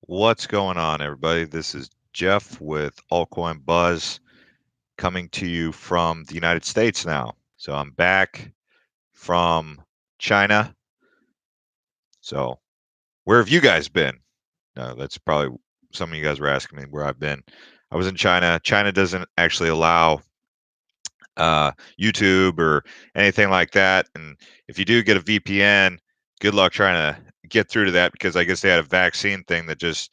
What's going on, everybody? This is Jeff with Altcoin Buzz coming to you from the United States now. So I'm back from China. So where have you guys been? That's probably some of you guys were asking me where I've been. I was in China. China doesn't actually allow YouTube or anything like that. And if you do get a VPN, good luck trying to get through to that because I guess they had a vaccine thing that just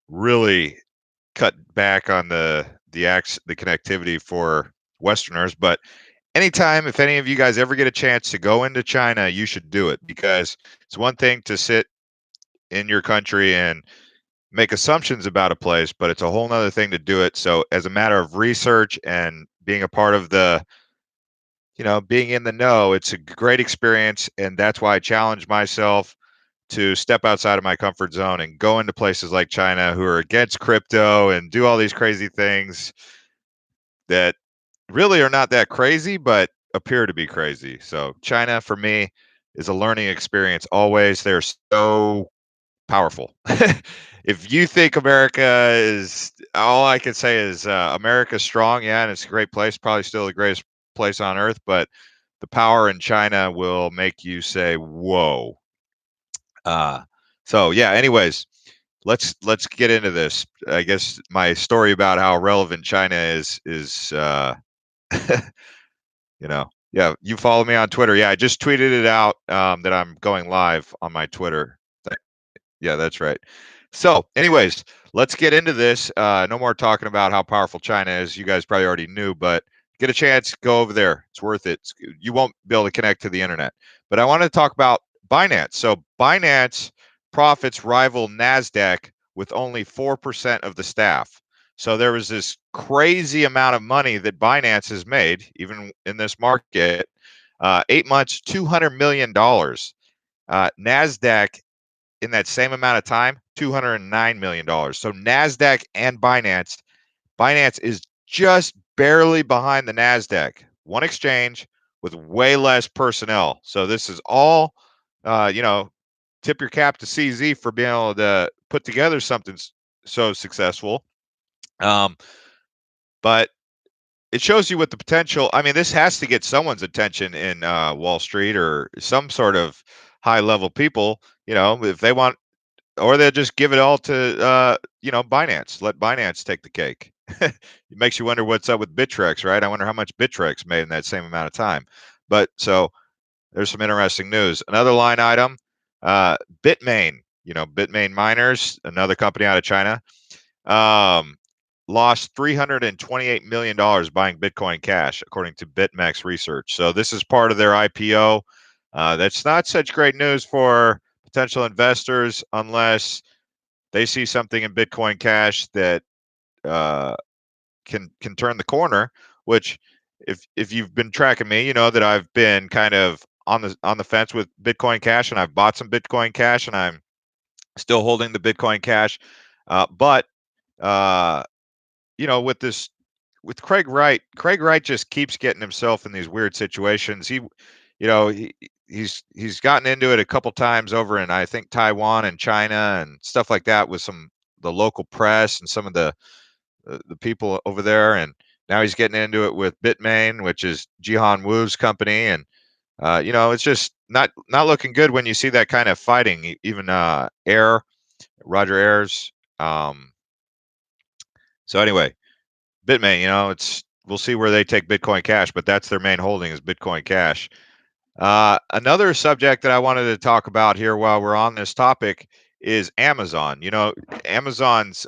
really cut back on the connectivity for Westerners. But anytime, if any of you guys ever get a chance to go into China, you should do it because it's one thing to sit in your country and make assumptions about a place, but it's a whole nother thing to do it. So as a matter of research and being a part of being in the know, it's a great experience. And that's why I challenge myself to step outside of my comfort zone and go into places like China who are against crypto and do all these crazy things that really are not that crazy, but appear to be crazy. So China for me is a learning experience always. They're so powerful. If you think America is, all I can say is America's strong, yeah, and it's a great place, probably still the greatest place on earth, but the power in China will make you say, whoa. Uh, so yeah, anyways, let's get into this. I guess my story about how relevant China is yeah, you follow me on Twitter. Yeah, I just tweeted it out that I'm going live on my Twitter. Yeah, that's right. So, anyways, let's get into this. No more talking about how powerful China is. You guys probably already knew, but get a chance, go over there. It's worth it. You won't be able to connect to the internet. But I want to talk about Binance. So, Binance profits rival NASDAQ with only 4% of the staff. So, there was this crazy amount of money that Binance has made, even in this market. 8 months, $200 million. NASDAQ in that same amount of time, $209 million. So NASDAQ and Binance is just barely behind the NASDAQ. One exchange with way less personnel. So this is all, tip your cap to CZ for being able to put together something so successful. But it shows you what the potential. I mean, this has to get someone's attention in Wall Street or some sort of high level people. If they want, or they'll just give it all to Binance. Let Binance take the cake. It makes you wonder what's up with Bittrex, right? I wonder how much Bittrex made in that same amount of time. But so there's some interesting news. Another line item, Bitmain. Bitmain miners, another company out of China, um, lost $328 million buying Bitcoin Cash, according to BitMEX research. So this is part of their IPO. That's not such great news for potential investors unless they see something in Bitcoin Cash that uh, can turn the corner. Which, if you've been tracking me, you know that I've been kind of on the fence with Bitcoin Cash, and I've bought some Bitcoin Cash, and I'm still holding the Bitcoin Cash. But uh, with Craig Wright just keeps getting himself in these weird situations. He's gotten into it a couple times over in, I think, Taiwan and China and stuff like that with some the local press and some of the people over there, and now he's getting into it with Bitmain, which is Jihan Wu's company, and it's just not looking good when you see that kind of fighting. Even Roger Ayers. So anyway, Bitmain, it's we'll see where they take Bitcoin Cash, but that's their main holding is Bitcoin Cash. Another subject that I wanted to talk about here while we're on this topic is Amazon. Amazon's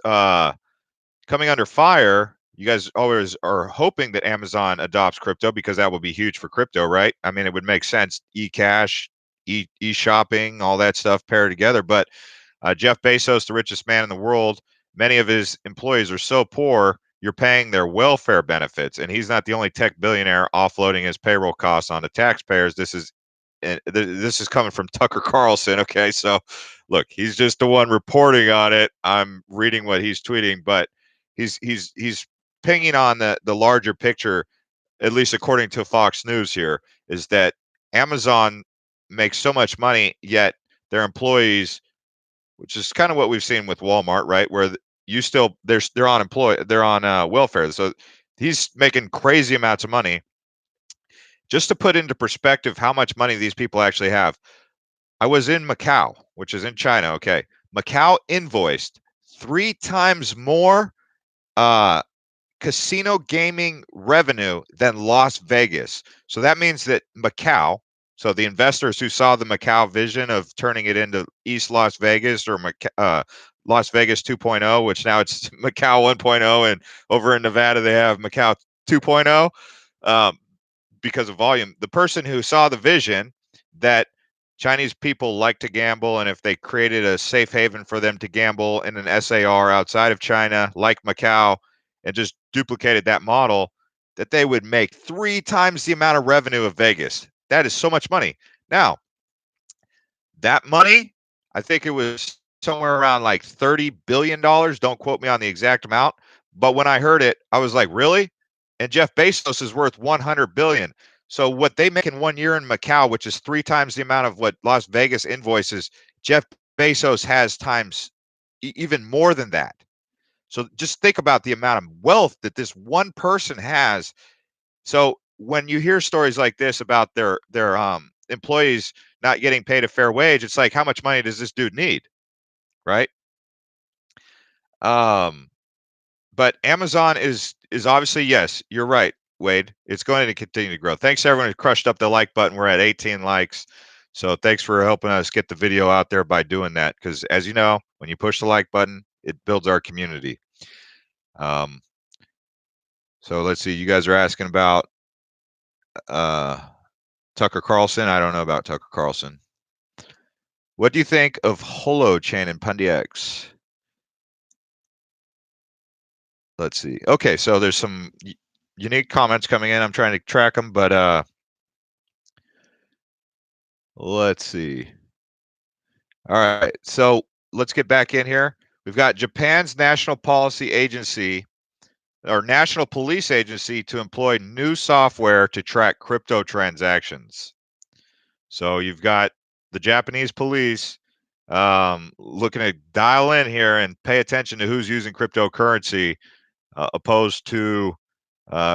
coming under fire. You guys always are hoping that Amazon adopts crypto because that would be huge for crypto, right? I mean, it would make sense. E-cash, e-shopping, all that stuff pair together. But Jeff Bezos, the richest man in the world, many of his employees are so poor, you're paying their welfare benefits. And he's not the only tech billionaire offloading his payroll costs onto taxpayers. This is coming from Tucker Carlson. Okay, so look, he's just the one reporting on it. I'm reading what he's tweeting, but he's pinging on the larger picture, at least according to Fox News here, is that Amazon makes so much money, yet their employees which is kind of what we've seen with Walmart, right? Where you still they're on welfare, so he's making crazy amounts of money. Just to put into perspective how much money these people actually have, I was in Macau, which is in China. Okay, Macau invoiced 3 times more uh, casino gaming revenue than Las Vegas. So that means that Macau, so the investors who saw the Macau vision of turning it into East Las Vegas or Las Vegas 2.0, which now it's Macau 1.0, and over in Nevada they have Macau 2.0, um, because of volume. The person who saw the vision that Chinese people like to gamble, and if they created a safe haven for them to gamble in an SAR outside of China, like Macau, and just duplicated that model, that they would make 3 times the amount of revenue of Vegas. That is so much money. Now, that money, I think it was somewhere around like $30 billion. Don't quote me on the exact amount. But when I heard it, I was like, really? And Jeff Bezos is worth 100 billion. So what they make in 1 year in Macau, which is 3 times the amount of what Las Vegas invoices, Jeff Bezos has times even more than that. So just think about the amount of wealth that this one person has. So when you hear stories like this about their employees not getting paid a fair wage, it's like, how much money does this dude need, right? Um, but Amazon is obviously, yes, you're right, Wade. It's going to continue to grow. Thanks to everyone who crushed up the like button. We're at 18 likes. So thanks for helping us get the video out there by doing that. Because as you know, when you push the like button, it builds our community. Um, so let's see. You guys are asking about uh, Tucker Carlson. I don't know about Tucker Carlson. What do you think of Holochain and PundyX? Let's see. Okay, so there's some unique comments coming in. I'm trying to track them, but let's see. All right, so let's get back in here. We've got Japan's National Policy Agency or National Police Agency to employ new software to track crypto transactions. So you've got the Japanese police looking to dial in here and pay attention to who's using cryptocurrency opposed to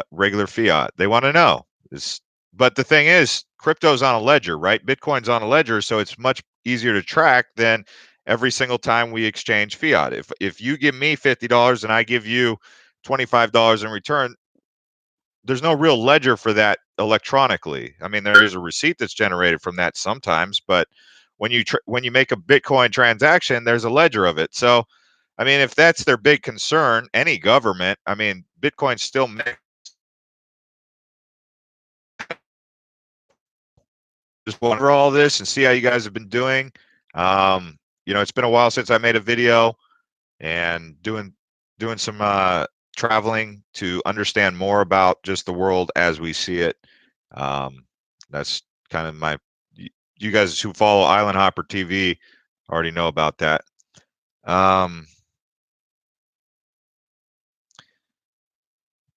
regular fiat. They want to know. But the thing is, crypto's on a ledger, right? Bitcoin's on a ledger, so it's much easier to track than every single time we exchange fiat. If you give me $50 and I give you $25 in return, there's no real ledger for that electronically. I mean, there is a receipt that's generated from that sometimes, but when you make a Bitcoin transaction, there's a ledger of it. So, I mean, if that's their big concern, any government, I mean, Bitcoin still makes. Just wonder all this and see how you guys have been doing. It's been a while since I made a video, and doing some traveling to understand more about just the world as we see it. Um, that's kind of you guys who follow Island Hopper TV already know about that.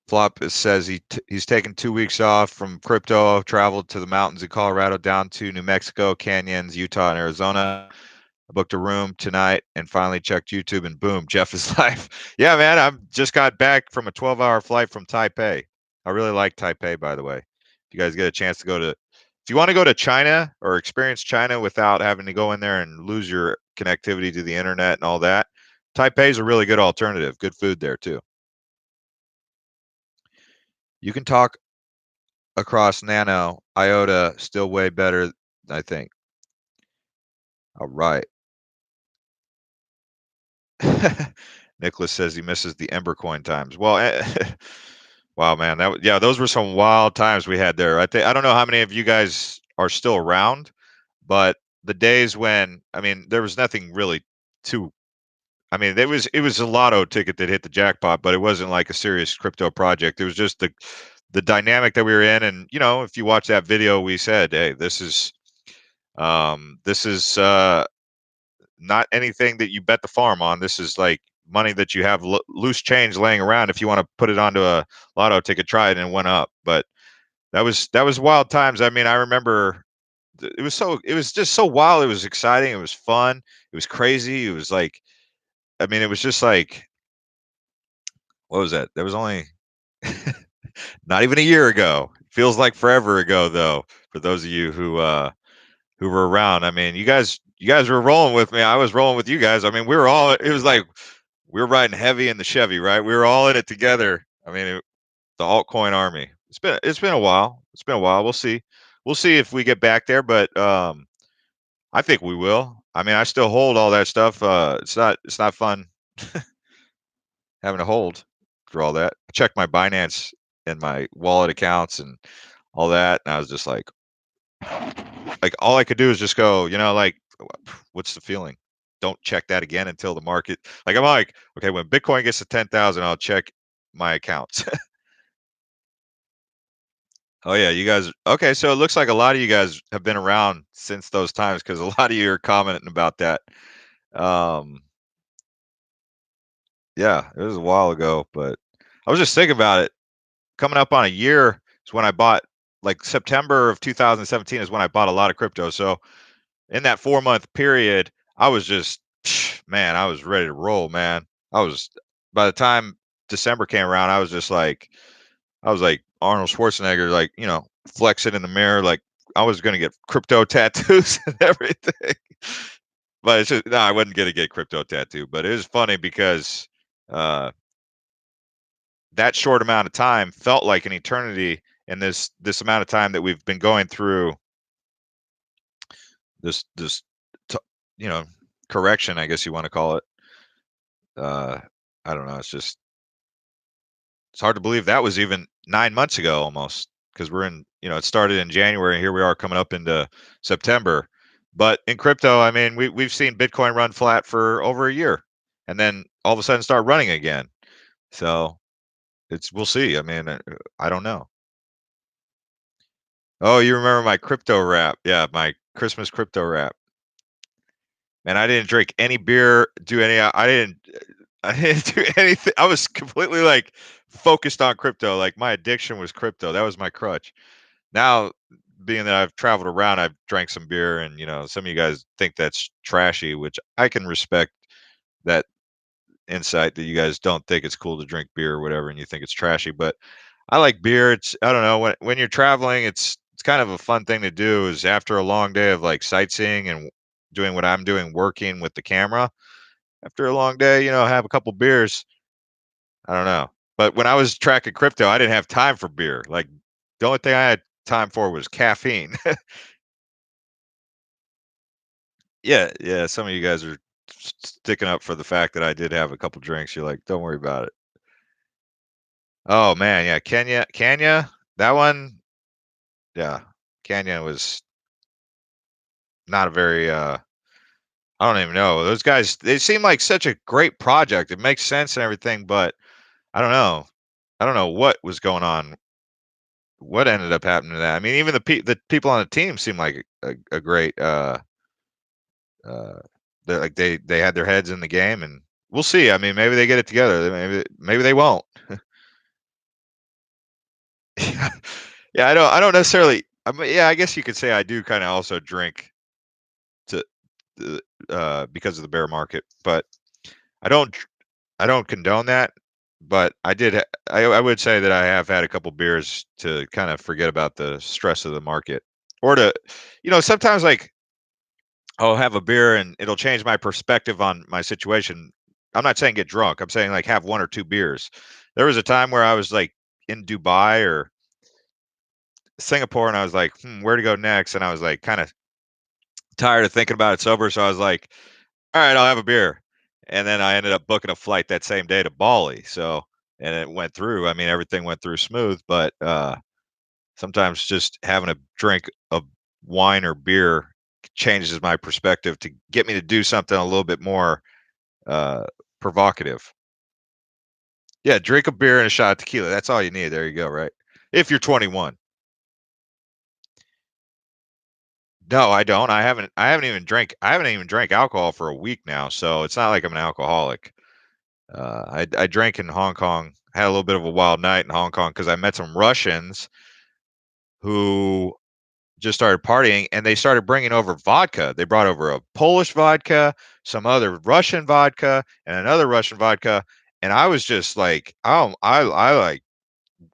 Flop says he's taken 2 weeks off from crypto, traveled to the mountains in Colorado, down to New Mexico, canyons, Utah, and Arizona. I booked a room tonight and finally checked YouTube, and boom, Jeff is live. Yeah, man, I just got back from a 12-hour flight from Taipei. I really like Taipei, by the way. If you guys get a chance to if you want to go to China or experience China without having to go in there and lose your connectivity to the internet and all that, Taipei is a really good alternative. Good food there too. You can talk across Nano, IOTA, still way better, I think. All right. Nicholas says he misses the Ember coin times. Well, wow, man, those were some wild times we had there. I don't know how many of you guys are still around, but the days when, I mean, there was nothing really too. I mean, it was a lotto ticket that hit the jackpot, but it wasn't like a serious crypto project. It was just the dynamic that we were in, and if you watch that video, we said, hey, this is not anything that you bet the farm on. This is like money that you have loose change laying around. If you want to put it onto a lotto ticket, try it, and it went up. But that was wild times. I mean, I remember it was just so wild. It was exciting. It was fun. It was crazy. It was like, I mean, it was just like, what was that? That was only not even a year ago. Feels like forever ago though, for those of you who were around. I mean, you guys were rolling with me. I was rolling with you guys. I mean, we were all, it was like we were riding heavy in the Chevy, right? We were all in it together. I mean, the altcoin army. It's been a while. It's been a while. We'll see. We'll see if we get back there, but I think we will. I mean, I still hold all that stuff. It's not fun having to hold for all that. I checked my Binance and my wallet accounts and all that, and I was just like all I could do is just go, you know, like, what's the feeling? Don't check that again until the market. Like I'm like, okay, when Bitcoin gets to 10,000, I'll check my accounts. Oh yeah, you guys. Okay, so it looks like a lot of you guys have been around since those times because a lot of you are commenting about that. Um, yeah, it was a while ago, but I was just thinking about it. Coming up on a year is when I bought, like September of 2017 is when I bought a lot of crypto. So in that 4 month period, I was just, man, I was ready to roll, man. I was, by the time December came around, I was like Arnold Schwarzenegger, like, you know, flexing in the mirror, like I was gonna get crypto tattoos and everything. But it's just, no, I wasn't gonna get crypto tattoo. But it was funny because uh, that short amount of time felt like an eternity. And this amount of time that we've been going through this t- you know, correction, I guess you want to call it. Uh, I don't know. It's hard to believe that was even 9 months ago almost, because we're in, you know, it started in January and here we are coming up into September. But in crypto, I mean, we've seen Bitcoin run flat for over a year and then all of a sudden start running again. So it's, we'll see. I mean, I don't know. Oh, you remember my crypto wrap? Yeah, my Christmas crypto wrap. And I didn't drink any beer, do any, I didn't do anything. I was completely like focused on crypto. Like my addiction was crypto. That was my crutch. Now, being that I've traveled around, I've drank some beer, and you know, some of you guys think that's trashy, which I can respect that insight that you guys don't think it's cool to drink beer or whatever, and you think it's trashy. But I like beer. It's, I don't know, when you're traveling, it's kind of a fun thing to do. Is after a long day of like sightseeing and doing what I'm doing, working with the camera. After a long day, you know, have a couple beers. I don't know. But when I was tracking crypto, I didn't have time for beer. Like the only thing I had time for was caffeine. Yeah, yeah, some of you guys are sticking up for the fact that I did have a couple drinks. You're like, "Don't worry about it." Oh, man, yeah, Kenya, that one, yeah, Kenya was not a very, I don't even know. Those guys, they seem like such a great project. It makes sense and everything, but I don't know. I don't know what was going on, what ended up happening to that. I mean, even the people on the team seem like a great, uh, like they had their heads in the game, and we'll see. I mean, maybe they get it together. Maybe they won't. Yeah, yeah. I don't necessarily. I mean, yeah, I guess you could say I do kind of also drink to because of the bear market, but I don't I don't condone that. But I did. I would say that I have had a couple beers to kind of forget about the stress of the market, or to, you know, sometimes like I'll have a beer and it'll change my perspective on my situation. I'm not saying get drunk. I'm saying like have one or two beers. There was a time where I was like in Dubai or Singapore and I was like, where to go next? And I was like kind of tired of thinking about it sober. So I was like, all right, I'll have a beer. And then I ended up booking a flight that same day to Bali. So, and it went through. I mean, everything went through smooth, but sometimes just having a drink of wine or beer changes my perspective to get me to do something a little bit more uh, provocative. Yeah, drink a beer and a shot of tequila. That's all you need. There you go. Right. If you're 21. No, I don't. I haven't even drank alcohol for a week now. So it's not like I'm an alcoholic. I drank in Hong Kong. Had a little bit of a wild night in Hong Kong because I met some Russians who just started partying, and they started bringing over vodka. They brought over a Polish vodka, some other Russian vodka, and another Russian vodka. And I was just like, oh, I like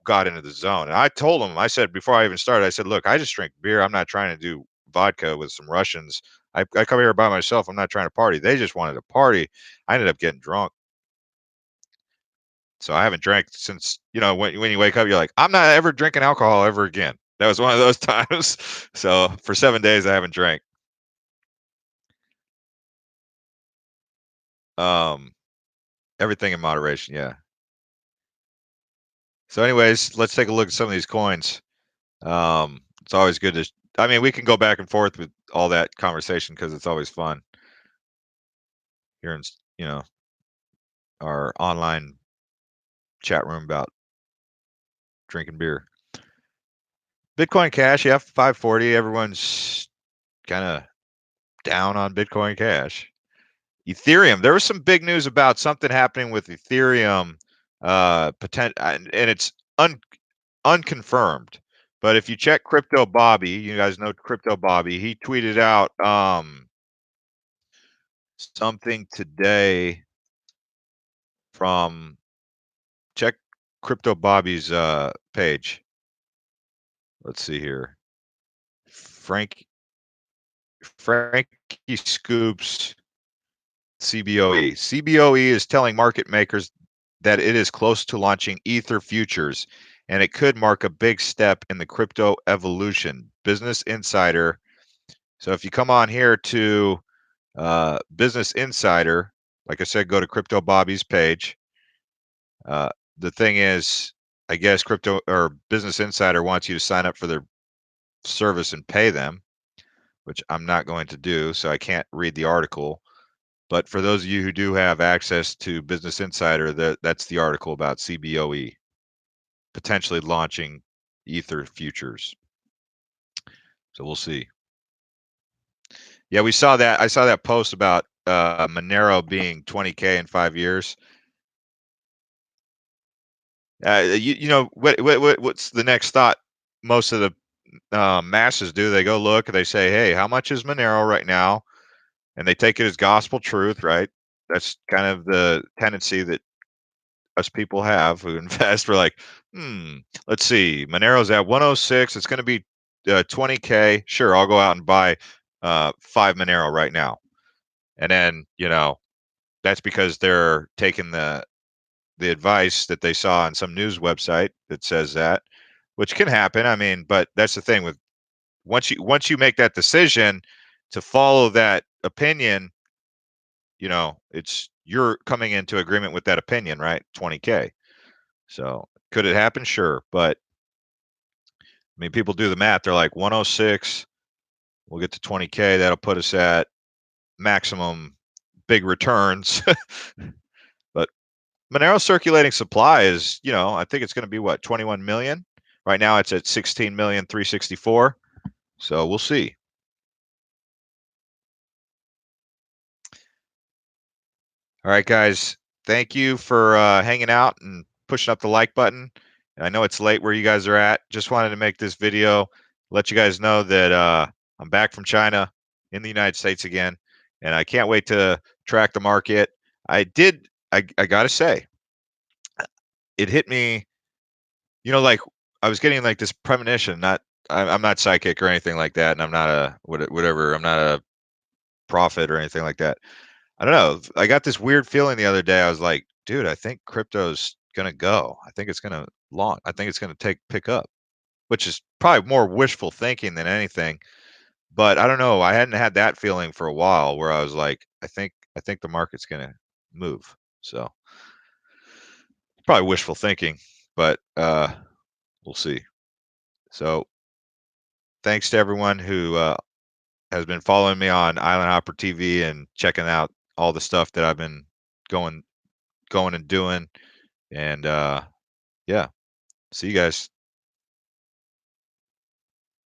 got into the zone. And I told them, I said before I even started, I said, look, I just drink beer. I'm not trying to do vodka with some Russians. I come here by myself. I'm not trying to party. They just wanted to party. I ended up getting drunk. So I haven't drank since, when you wake up, you're like, I'm not ever drinking alcohol ever again. That was one of those times. So for 7 days, I haven't drank. Um, Everything in moderation. Yeah. So, anyways, let's take a look at some of these coins. It's always good to. I mean, we can go back and forth with all that conversation because it's always fun here in our online chat room about drinking beer. Bitcoin Cash, yeah, 540. Everyone's kind of down on Bitcoin Cash. Ethereum, there was some big news about something happening with Ethereum, and it's unconfirmed. But if you check Crypto Bobby, you guys know Crypto Bobby, he tweeted out something today from check Crypto Bobby's page. Let's see here. Frankie Scoops CBOE. CBOE is telling market makers that it is close to launching Ether futures, and it could mark a big step in the crypto evolution. Business Insider. So if you come on here to Business Insider, like I said, go to Crypto Bobby's page. The thing is, I guess Crypto or Business Insider wants you to sign up for their service and pay them, which I'm not going to do, so I can't read the article. But for those of you who do have access to Business Insider, that's the article about CBOE potentially launching Ether futures. So we'll see. Yeah, we saw that. I saw that post about Monero being 20K in 5 years. What's the next thought? Most of the masses do. They go look and they say, "Hey, how much is Monero right now?" And they take it as gospel truth, right? That's kind of the tendency that us people have who invest. We're like, let's see, Monero's at 106. It's going to be 20K. Sure, I'll go out and buy 5 Monero right now. And then, that's because they're taking the advice that they saw on some news website that says that, which can happen. I mean, but that's the thing with once you make that decision to follow that opinion, it's you're coming into agreement with that opinion, right? 20K. So could it happen? Sure. But I mean, people do the math. They're like 106, we'll get to 20K. That'll put us at maximum big returns. But Monero circulating supply is, I think it's going to be what, 21 million? Right now it's at 16,364,000. So we'll see. All right, guys. Thank you for hanging out and pushing up the like button. I know it's late where you guys are at. Just wanted to make this video, let you guys know that I'm back from China in the United States again, and I can't wait to track the market. I gotta say, it hit me, like I was getting like this premonition. I'm not psychic or anything like that, and I'm not whatever. I'm not a prophet or anything like that. I don't know. I got this weird feeling the other day. I was like, dude, I think crypto's gonna go. I think it's gonna launch. I think it's gonna pick up, which is probably more wishful thinking than anything. But I don't know. I hadn't had that feeling for a while where I was like, I think the market's gonna move. So probably wishful thinking, but we'll see. So thanks to everyone who has been following me on Island Hopper TV and checking out all the stuff that I've been going and doing. And yeah, see you guys.